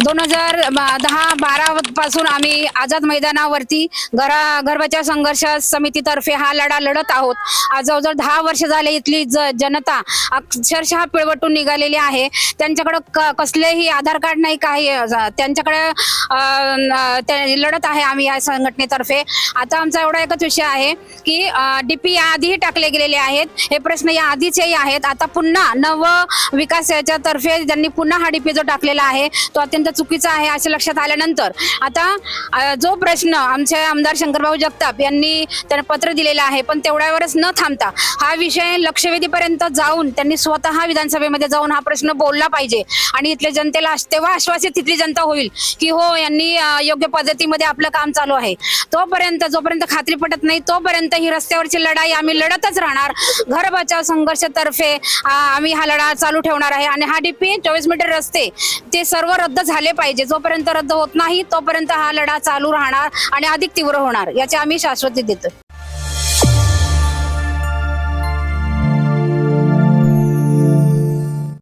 2010-12 पासून आम्ही आझाद मैदानावरती घर बचाव संघर्ष समितीतर्फे हा लढा लढत आहोत. आज जवळजवळ 10 वर्ष झाले इथली जनता अक्षरशः पिळवटून निघालेली आहे. त्यांच्याकडे कसलेही आधार कार्ड नाही, काही त्यांच्याकडे लढत आहे आम्ही या संघटनेतर्फे. आता आमचा एवढा एकच विषय आहे की डीपी या आधीही टाकले गेलेले आहेत. हे प्रश्न या आधीचेही आहेत. आता पुन्हा नव विकासाच्या तर्फे त्यांनी पुन्हा हा डीपी जो टाकलेला आहे तो अत्यंत चुकीचा आहे असे लक्षात आल्यानंतर आता जो प्रश्न आमचे आमदार शंकरभाऊ जगताप यांनी त्यांना पत्र दिलेलं आहे, पण तेवढ्यावरच न थांबता हा विषय लक्षवेधीपर्यंत जाऊन त्यांनी स्वतः विधानसभेमध्ये जाऊन हा प्रश्न बोलला पाहिजे आणि इथल्या जनतेला तेव्हा आश्वासित तिथली जनता होईल की हो यांनी योग्य पद्धतीमध्ये आपलं काम चालू आहे. जोपर्यंत खात्री पटत नाही तोपर्यंत ही रस्त्यावरची लढाई आम्ही लढतच राहणार. घर बचाव संघर्ष तर्फे आम्ही हा लढा चालू ठेवणार आहे आणि हा डीपी 24 मीटर रस्ते ते सर्व रद्द झाले पाहिजे. जोपर्यंत रद्द होत नाही तोपर्यंत हा लढा चालू राहणार आणि अधिक तीव्र होणार याची आम्ही शाश्वती देतो.